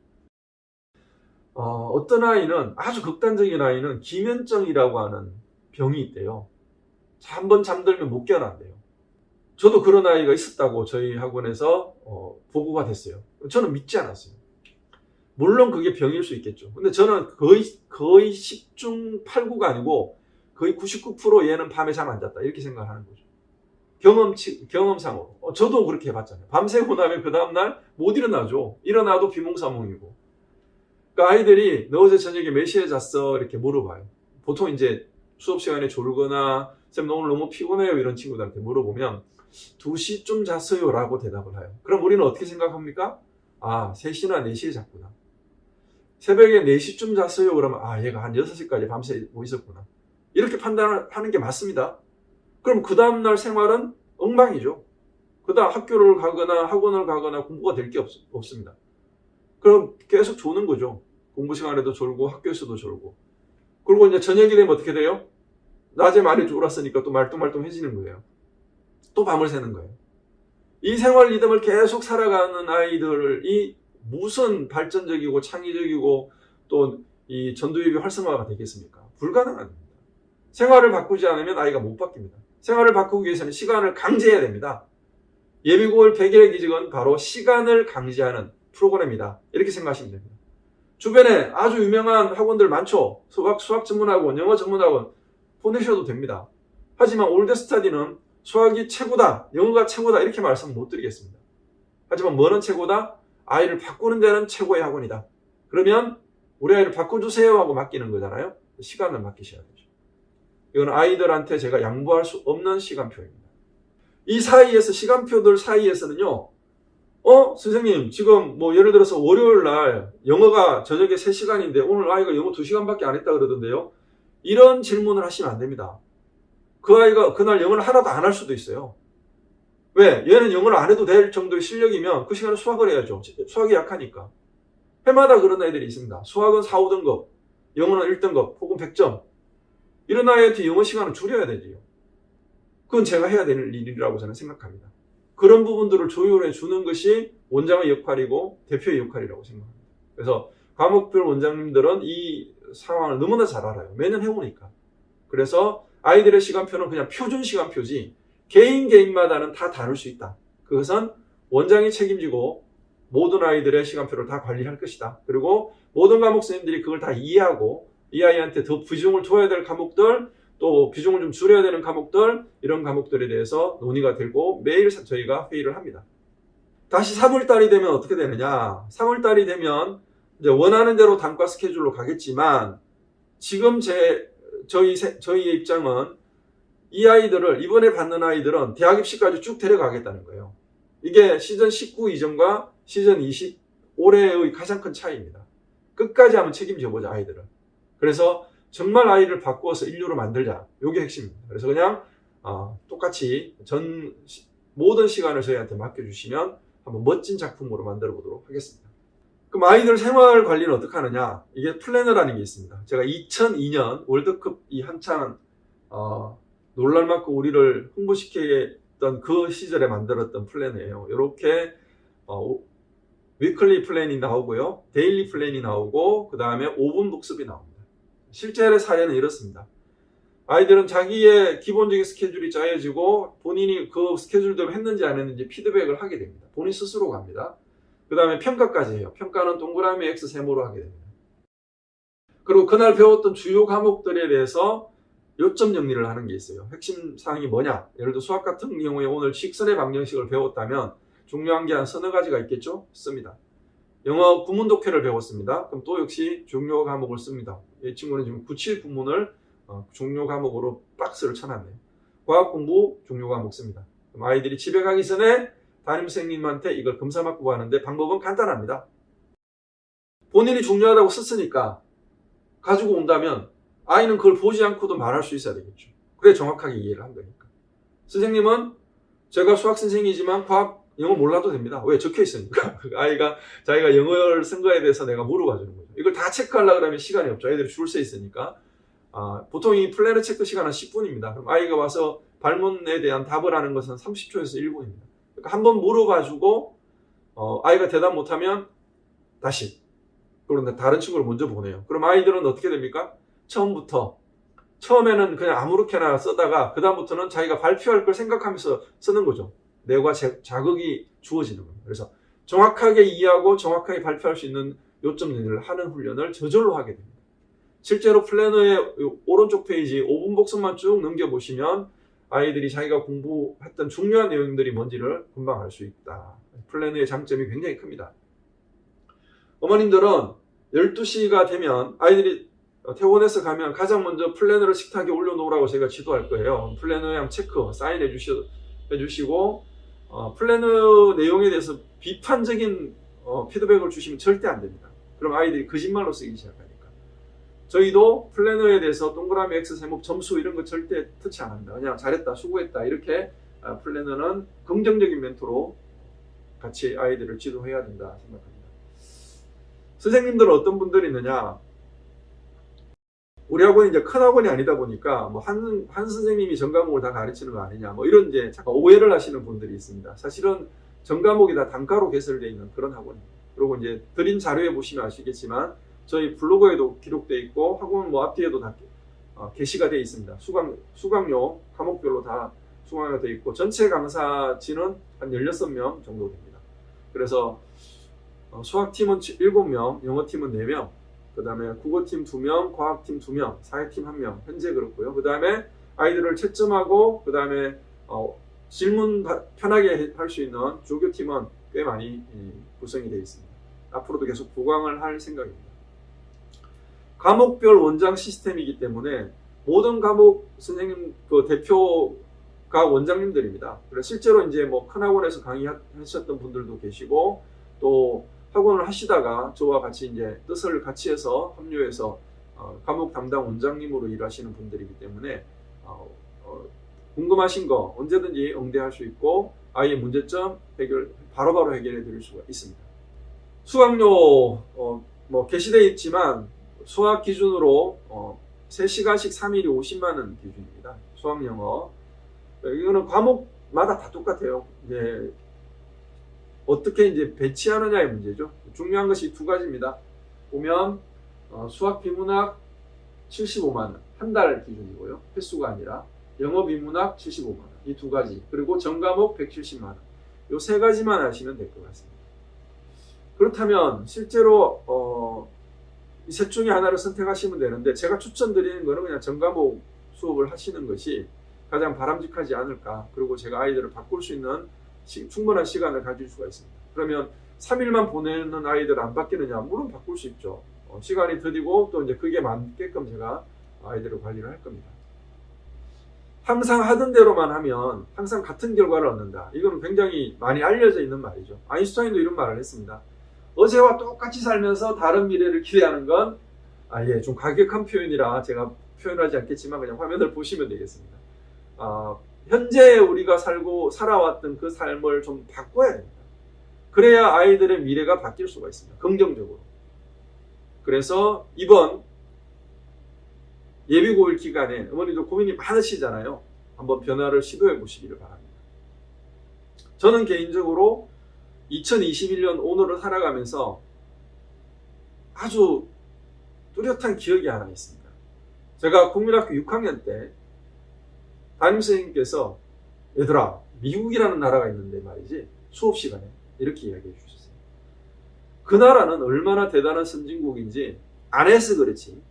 어떤 아이는 아주 극단적인 아이는 기면증이라고 하는 병이 있대요. 한번 잠들면 못 깨어난대요. 저도 그런 아이가 있었다고 저희 학원에서 보고가 됐어요. 저는 믿지 않았어요. 물론 그게 병일 수 있겠죠. 근데 저는 거의 10중 8구가 아니고 거의 99% 얘는 밤에 잠 안 잤다 이렇게 생각하는 거죠. 경험상으로. 저도 그렇게 해봤잖아요. 밤새고 나면 그 다음날 못 일어나죠. 일어나도 비몽사몽이고. 그러니까 아이들이 너 어제 저녁에 몇 시에 잤어? 이렇게 물어봐요. 보통 이제 수업 시간에 졸거나 쌤 오늘 너무 피곤해요 이런 친구들한테 물어보면 2시쯤 잤어요 라고 대답을 해요. 그럼 우리는 어떻게 생각합니까? 3시나 4시에 잤구나. 새벽에 4시쯤 잤어요 그러면 얘가 한 6시까지 밤새고 있었구나. 이렇게 판단을 하는 게 맞습니다. 그럼 그 다음날 생활은 엉망이죠. 그 다음 학교를 가거나 학원을 가거나 공부가 될 게 없습니다. 그럼 계속 조는 거죠. 공부 시간에도 졸고 학교에서도 졸고. 그리고 이제 저녁이 되면 어떻게 돼요? 낮에 많이 졸았으니까 또 말똥말똥해지는 거예요. 또 밤을 새는 거예요. 이 생활 리듬을 계속 살아가는 아이들이 무슨 발전적이고 창의적이고 또 이 전두엽이 활성화가 되겠습니까? 불가능합니다. 생활을 바꾸지 않으면 아이가 못 바뀝니다. 생활을 바꾸기 위해서는 시간을 강제해야 됩니다. 예비고일 100일의 기적은 바로 시간을 강제하는 프로그램이다. 이렇게 생각하시면 됩니다. 주변에 아주 유명한 학원들 많죠. 수학 전문학원, 영어 전문학원 보내셔도 됩니다. 하지만 올드스터디는 수학이 최고다, 영어가 최고다 이렇게 말씀 못 드리겠습니다. 하지만 뭐는 최고다? 아이를 바꾸는 데는 최고의 학원이다. 그러면 우리 아이를 바꿔주세요 하고 맡기는 거잖아요. 시간을 맡기셔야 되죠. 이건 아이들한테 제가 양보할 수 없는 시간표입니다. 이 사이에서 시간표들 사이에서는요. 선생님 지금 뭐 예를 들어서 월요일 날 영어가 저녁에 3시간인데 오늘 아이가 영어 2시간밖에 안 했다 그러던데요. 이런 질문을 하시면 안 됩니다. 그 아이가 그날 영어를 하나도 안 할 수도 있어요. 왜? 얘는 영어를 안 해도 될 정도의 실력이면 그 시간에 수학을 해야죠. 수학이 약하니까. 해마다 그런 아이들이 있습니다. 수학은 4, 5등급, 영어는 1등급 혹은 100점. 이런 아이한테 영어 시간을 줄여야 되지요. 그건 제가 해야 될 일이라고 저는 생각합니다. 그런 부분들을 조율해 주는 것이 원장의 역할이고 대표의 역할이라고 생각합니다. 그래서 과목별 원장님들은 이 상황을 너무나 잘 알아요. 매년 해오니까. 그래서 아이들의 시간표는 그냥 표준 시간표지 개인마다는 다 다를 수 있다. 그것은 원장이 책임지고 모든 아이들의 시간표를 다 관리할 것이다. 그리고 모든 과목 선생님들이 그걸 다 이해하고 이 아이한테 더 비중을 둬야 될 과목들 또 비중을 좀 줄여야 되는 과목들 이런 과목들에 대해서 논의가 되고 매일 저희가 회의를 합니다. 다시 3월달이 되면 어떻게 되느냐? 3월달이 되면 이제 원하는 대로 단과 스케줄로 가겠지만 지금 저희의 입장은 이 아이들을 이번에 받는 아이들은 대학 입시까지 쭉 데려가겠다는 거예요. 이게 시즌 19 이전과 시즌 20 올해의 가장 큰 차이입니다. 끝까지 한번 책임져 보자 아이들을. 그래서 정말 아이를 바꾸어서 인류로 만들자. 이게 핵심입니다. 그래서 그냥 똑같이 모든 시간을 저희한테 맡겨주시면 한번 멋진 작품으로 만들어 보도록 하겠습니다. 그럼 아이들 생활 관리는 어떻게 하느냐? 이게 플래너라는 게 있습니다. 제가 2002년 월드컵이 한창 놀랄만큼 우리를 홍보시켰던 그 시절에 만들었던 플래너예요. 이렇게 위클리 플랜이 나오고요. 데일리 플랜이 나오고 그 다음에 5분 복습이 나옵니다. 실제 사례는 이렇습니다. 아이들은 자기의 기본적인 스케줄이 짜여지고 본인이 그 스케줄대로 했는지 안 했는지 피드백을 하게 됩니다. 본인 스스로 갑니다. 그 다음에 평가까지 해요. 평가는 동그라미 X 세모로 하게 됩니다. 그리고 그날 배웠던 주요 과목들에 대해서 요점 정리를 하는 게 있어요. 핵심 사항이 뭐냐? 예를 들어 수학 같은 경우에 오늘 식선의 방정식을 배웠다면 중요한 게 한 서너 가지가 있겠죠? 씁니다. 영어 구문 독해를 배웠습니다. 그럼 또 역시 중요 과목을 씁니다. 이 친구는 지금 97 구문을 중요 과목으로 박스를 쳐놨네요. 과학 공부 종료 과목 씁니다. 그럼 아이들이 집에 가기 전에 담임 선생님한테 이걸 검사 맞고 가는데 방법은 간단합니다. 본인이 중요하다고 썼으니까 가지고 온다면 아이는 그걸 보지 않고도 말할 수 있어야 되겠죠. 그래 정확하게 이해를 한 거니까. 선생님은 제가 수학 선생이지만 과학 영어 몰라도 됩니다. 왜? 적혀 있으니까. 아이가 자기가 영어를 쓴 거에 대해서 내가 물어봐 주는 거죠. 이걸 다 체크하려고 그러면 시간이 없죠. 애들이 줄 서 있으니까. 보통 이 플래너 체크 시간은 10분입니다. 그럼 아이가 와서 발문에 대한 답을 하는 것은 30초에서 1분입니다. 그러니까 한번 물어봐주고 아이가 대답 못하면 다시 그런데 다른 친구를 먼저 보내요. 그럼 아이들은 어떻게 됩니까? 처음에는 그냥 아무렇게나 쓰다가 그 다음부터는 자기가 발표할 걸 생각하면서 쓰는 거죠. 뇌과 자극이 주어지는 겁니다. 그래서 정확하게 이해하고 정확하게 발표할 수 있는 요점 정리를 하는 훈련을 저절로 하게 됩니다. 실제로 플래너의 오른쪽 페이지 5분 복습만 쭉 넘겨보시면 아이들이 자기가 공부했던 중요한 내용들이 뭔지를 금방 알 수 있다. 플래너의 장점이 굉장히 큽니다. 어머님들은 12시가 되면 아이들이 퇴원해서 가면 가장 먼저 플래너를 식탁에 올려놓으라고 제가 지도할 거예요. 플래너에 한번 체크, 사인해 주시고 플래너 내용에 대해서 비판적인 피드백을 주시면 절대 안 됩니다. 그럼 아이들이 거짓말로 쓰기 시작하니까. 저희도 플래너에 대해서 동그라미 X 세모 점수 이런 거 절대 터치 안 합니다. 그냥 잘했다, 수고했다 이렇게 플래너는 긍정적인 멘토로 같이 아이들을 지도해야 된다 생각합니다. 선생님들은 어떤 분들이 있느냐? 우리 학원이 이제 큰 학원이 아니다 보니까 한 선생님이 전 과목을 다 가르치는 거 아니냐 이런 이제 오해를 하시는 분들이 있습니다. 사실은 전 과목이 다 단가로 개설되어 있는 그런 학원입니다. 그리고 이제 드린 자료에 보시면 아시겠지만 저희 블로그에도 기록되어 있고 학원 앞뒤에도 다 게시가 되어 있습니다. 수강료 과목별로 다 수강료가 되어 있고 전체 강사진은 한 16명 정도 됩니다. 그래서 수학팀은 7명, 영어팀은 4명, 그 다음에 국어팀 2명, 과학팀 2명, 사회팀 1명, 현재 그렇고요. 그 다음에 아이들을 채점하고, 그 다음에 질문 편하게 할 수 있는 조교팀은 꽤 많이 구성이 되어 있습니다. 앞으로도 계속 보강을 할 생각입니다. 과목별 원장 시스템이기 때문에 모든 과목 선생님 대표가 원장님들입니다. 그래서 실제로 이제 큰 학원에서 강의하셨던 분들도 계시고 또 학원을 하시다가 저와 같이 이제 뜻을 같이 해서 합류해서 과목 담당 원장님으로 일하시는 분들이기 때문에 궁금하신 거 언제든지 응대할 수 있고 아이의 문제점 바로바로 해결해 드릴 수가 있습니다. 수강료 게시되어 있지만 수학 기준으로 3시간씩 3일이 50만 원 기준입니다. 수학영어 이거는 과목마다 다 똑같아요. 이제 어떻게 이제 배치하느냐의 문제죠. 중요한 것이 두 가지입니다. 보면 수학 비문학 75만 원 한 달 기준이고요. 횟수가 아니라 영어 비문학 75만 원 이 두 가지 그리고 전과목 170만 원 이 세 가지만 하시면 될 것 같습니다. 그렇다면 실제로 이 셋 중에 하나를 선택하시면 되는데 제가 추천드리는 거는 그냥 전과목 수업을 하시는 것이 가장 바람직하지 않을까. 그리고 제가 아이들을 바꿀 수 있는 충분한 시간을 가질 수가 있습니다. 그러면 3일만 보내는 아이들 안 바뀌느냐? 물론 바꿀 수 있죠. 시간이 더디고 또 이제 그게 맞게끔 제가 아이들을 관리를 할 겁니다. 항상 하던 대로만 하면 항상 같은 결과를 얻는다. 이거는 굉장히 많이 알려져 있는 말이죠. 아인슈타인도 이런 말을 했습니다. 어제와 똑같이 살면서 다른 미래를 기대하는 건 좀 과격한 표현이라 제가 표현하지 않겠지만 그냥 화면을 보시면 되겠습니다. 현재 우리가 살아왔던 그 삶을 좀 바꿔야 됩니다. 그래야 아이들의 미래가 바뀔 수가 있습니다. 긍정적으로. 그래서 이번 예비고일 기간에 어머니도 고민이 많으시잖아요. 한번 변화를 시도해 보시기를 바랍니다. 저는 개인적으로 2021년 오늘을 살아가면서 아주 뚜렷한 기억이 하나 있습니다. 제가 국민학교 6학년 때 담임선생님께서 얘들아 미국이라는 나라가 있는데 말이지 수업 시간에 이렇게 이야기해 주셨어요. 그 나라는 얼마나 대단한 선진국인지 안 해서 그렇지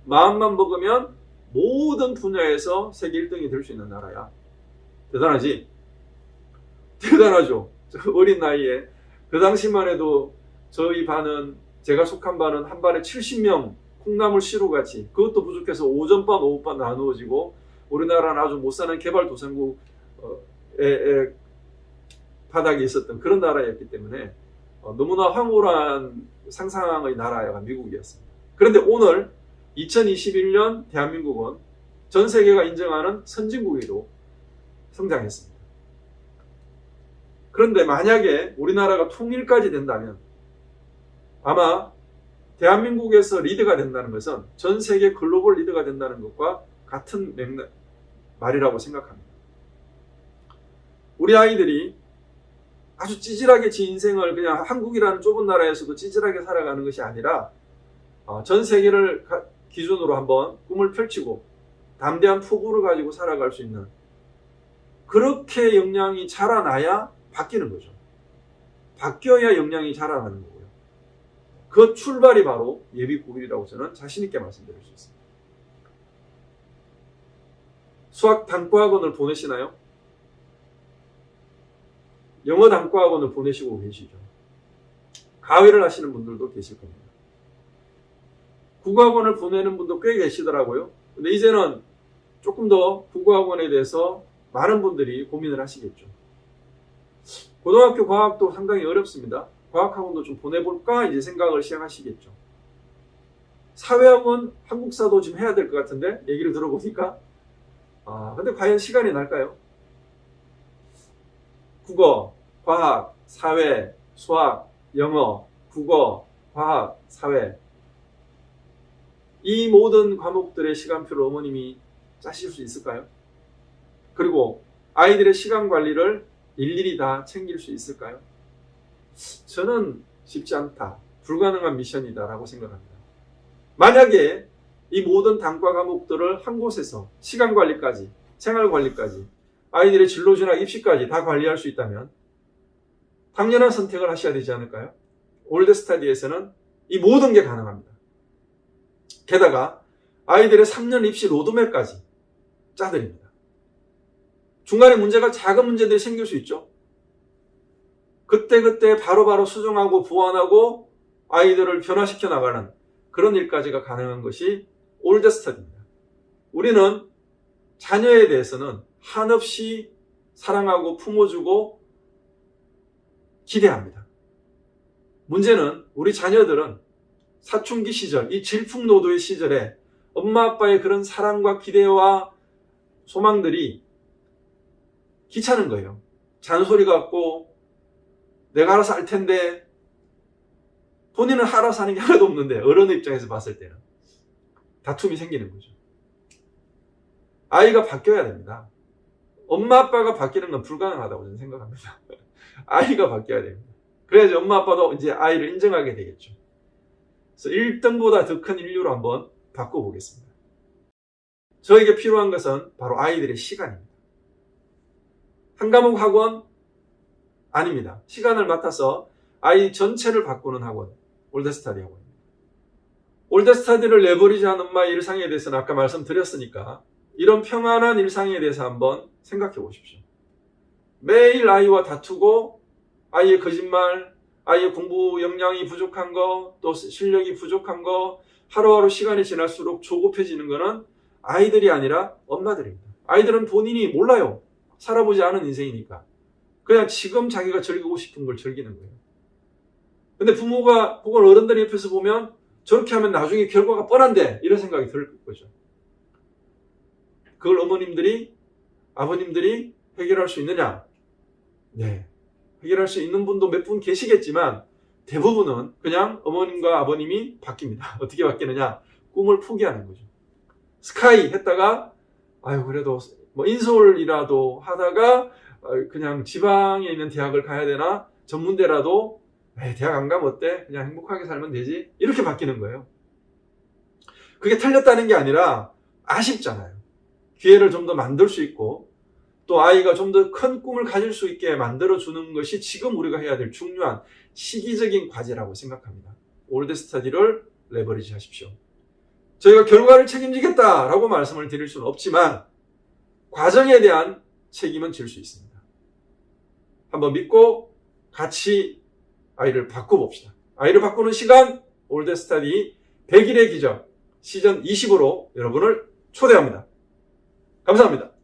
마음만 먹으면 모든 분야에서 세계 1등이 될 수 있는 나라야. 대단하지? 대단하죠. 어린 나이에 그 당시만 해도 저희 반은 제가 속한 반은 한 반에 70명 콩나물 시루같이 그것도 부족해서 오전반 오후반 나누어지고 우리나라는 아주 못 사는 개발도상국의 바닥에 있었던 그런 나라였기 때문에 너무나 황홀한 상상의 나라가 미국이었습니다. 그런데 오늘 2021년 대한민국은 전 세계가 인정하는 선진국으로 성장했습니다. 그런데 만약에 우리나라가 통일까지 된다면 아마 대한민국에서 리드가 된다는 것은 전 세계 글로벌 리드가 된다는 것과 같은 말이라고 생각합니다. 우리 아이들이 아주 찌질하게 지 인생을 그냥 한국이라는 좁은 나라에서도 찌질하게 살아가는 것이 아니라 전 세계를 기준으로 한번 꿈을 펼치고 담대한 포부를 가지고 살아갈 수 있는 그렇게 역량이 자라나야 바뀌는 거죠. 바뀌어야 역량이 자라나는 거고요. 그 출발이 바로 예비고일이라고 저는 자신 있게 말씀드릴 수 있습니다. 수학 단과학원을 보내시나요? 영어 단과학원을 보내시고 계시죠. 가위를 하시는 분들도 계실 겁니다. 국어학원을 보내는 분도 꽤 계시더라고요. 근데 이제는 조금 더 국어학원에 대해서 많은 분들이 고민을 하시겠죠. 고등학교 과학도 상당히 어렵습니다. 과학학원도 좀 보내볼까 이제 생각을 시작하시겠죠. 사회학원, 한국사도 지금 해야 될 것 같은데 얘기를 들어보니까 근데 과연 시간이 날까요? 국어, 과학, 사회, 수학, 영어, 국어, 과학, 사회 이 모든 과목들의 시간표를 어머님이 짜실 수 있을까요? 그리고 아이들의 시간 관리를 일일이 다 챙길 수 있을까요? 저는 쉽지 않다, 불가능한 미션이다라고 생각합니다. 만약에 이 모든 단과 과목들을 한 곳에서 시간 관리까지, 생활 관리까지, 아이들의 진로 진학 입시까지 다 관리할 수 있다면 당연한 선택을 하셔야 되지 않을까요? 올드스터디에서는 이 모든 게 가능합니다. 게다가 아이들의 3년 입시 로드맵까지 짜드립니다. 중간에 문제가 작은 문제들이 생길 수 있죠. 그때그때 바로바로 수정하고 보완하고 아이들을 변화시켜 나가는 그런 일까지가 가능한 것이 올드스터디입니다. 우리는 자녀에 대해서는 한없이 사랑하고 품어주고 기대합니다. 문제는 우리 자녀들은 사춘기 시절, 이 질풍노도의 시절에 엄마 아빠의 그런 사랑과 기대와 소망들이 귀찮은 거예요. 잔소리 같고 내가 알아서 할 텐데 본인은 알아서 하는 게 하나도 없는데 어른의 입장에서 봤을 때는 다툼이 생기는 거죠. 아이가 바뀌어야 됩니다. 엄마 아빠가 바뀌는 건 불가능하다고 저는 생각합니다. 아이가 바뀌어야 됩니다. 그래야지 엄마 아빠도 이제 아이를 인정하게 되겠죠. 그래서 1등보다 더 큰 인류로 한번 바꿔보겠습니다. 저에게 필요한 것은 바로 아이들의 시간입니다. 한 과목 학원 아닙니다. 시간을 맡아서 아이 전체를 바꾸는 학원, 올드스터디 학원입니다. 올드스터디를 레버리지하는 엄마의 일상에 대해서는 아까 말씀드렸으니까 이런 평안한 일상에 대해서 한번 생각해 보십시오. 매일 아이와 다투고 아이의 거짓말, 아이의 공부 역량이 부족한 거, 또 실력이 부족한 거, 하루하루 시간이 지날수록 조급해지는 거는 아이들이 아니라 엄마들입니다. 아이들은 본인이 몰라요. 살아보지 않은 인생이니까. 그냥 지금 자기가 즐기고 싶은 걸 즐기는 거예요. 근데 부모가 혹은 어른들 옆에서 보면 저렇게 하면 나중에 결과가 뻔한데 이런 생각이 들 거죠. 그걸 어머님들이, 아버님들이 해결할 수 있느냐? 네. 해결할 수 있는 분도 몇 분 계시겠지만 대부분은 그냥 어머님과 아버님이 바뀝니다. 어떻게 바뀌느냐? 꿈을 포기하는 거죠. 스카이 했다가 그래도 뭐 인서울이라도 하다가 그냥 지방에 있는 대학을 가야 되나? 전문대라도 대학 안 가면 어때? 그냥 행복하게 살면 되지? 이렇게 바뀌는 거예요. 그게 틀렸다는 게 아니라 아쉽잖아요. 기회를 좀 더 만들 수 있고 또 아이가 좀 더 큰 꿈을 가질 수 있게 만들어주는 것이 지금 우리가 해야 될 중요한 시기적인 과제라고 생각합니다. 올드스터디를 레버리지 하십시오. 저희가 결과를 책임지겠다라고 말씀을 드릴 수는 없지만 과정에 대한 책임은 질 수 있습니다. 한번 믿고 같이 아이를 바꿔봅시다. 아이를 바꾸는 시간, 올드스터디 100일의 기적 시즌 20으로 여러분을 초대합니다. 감사합니다.